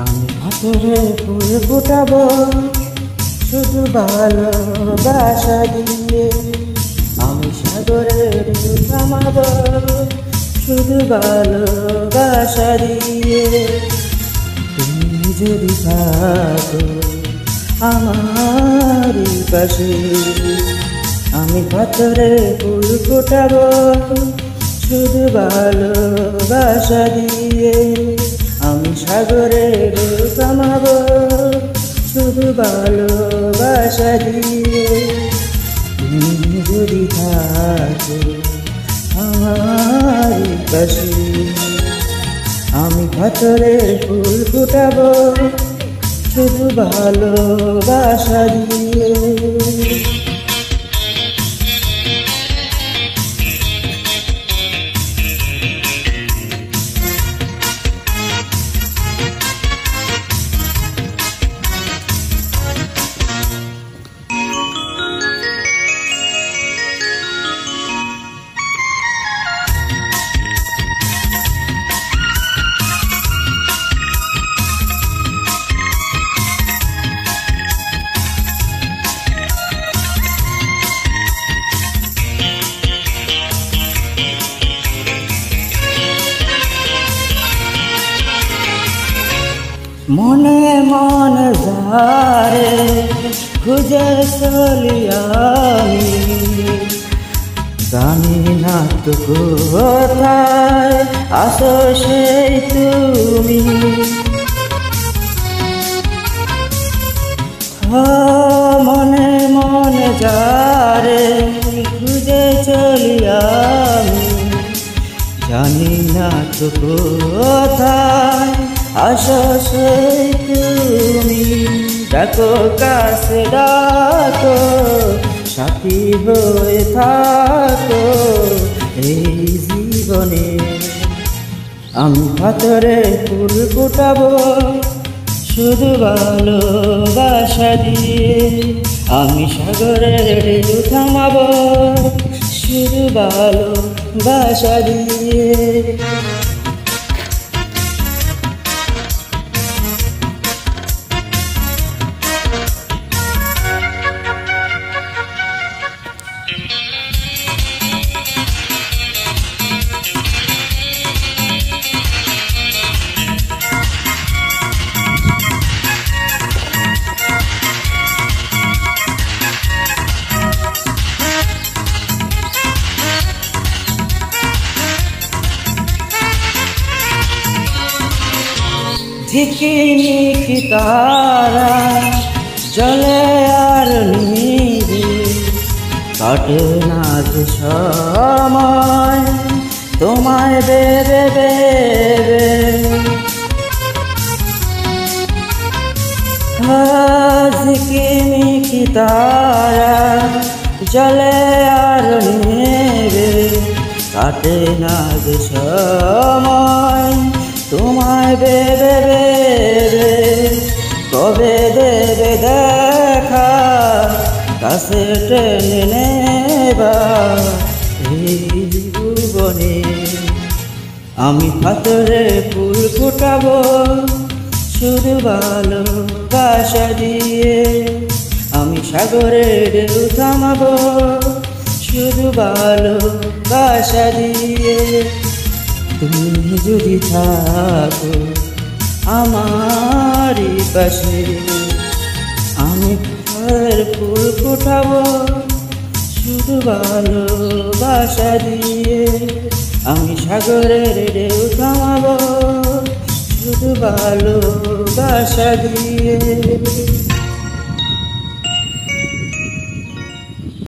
আমি হাতরে ফুল ফুটাবো শুধু ভালোবাসা দিয়ে, আমি সাগরের থামাবো শুধু ভালোবাসা দিয়ে। তুমি যদি থাকো আমার পাশে, আমি পাথরে ফুল ফোটাবো শুধু ভালোবাসা দিয়ে, আমি সাগরের থামাবো শুধু ভালোবাসা দিয়ে। তুমি যদি থাকো আমার পাশে, আমি পাথরের ফুল ফোটাবো শুধু ভালোবাসা দিয়ে। মনে মনে যারে খুঁজে চলি আমি, জানি না তো কোথায় আসো সেই তুমি। মনে মনে যারে খুঁজে চলি আমি, জানি না তো কোথায় আসো সেই তুমি। ডাকো কাছে ডাকো, সাথী হয়ে থাকো এই জীবনে। আমি পাথরে ফুল ফোটাবো শুধু ভালোবাসা দিয়ে, আমি সাগরের ঢেউ থামাবো শুধু ভালোবাসা দিয়ে। ঝিকিমিকি তারা জলে আর নিভে, কাটে না যে সময় তোমায় বেবে বেবে। ঝিকিমিকি তারা জলে আর নিভে, কাটে না যে সময় তোমায় বেবে বেবে। কবে দেবে দেখা কাছে টেনে নেবা এই ভুবনে। আমি পাথরে ফুল ফোটাবো শুধু ভালোবাসা দিয়ে, আমি সাগরের ঢেউ থামাবো শুধু ভালোবাসা দিয়ে। তুমি যদি থাকো আমারই পাশে, আমি পাথরের ফুল ফোটাবো শুধু ভালোবাসা দিয়ে, আমি সাগরের ঢেউ থামাবো শুধু ভালোবাসা দিয়ে।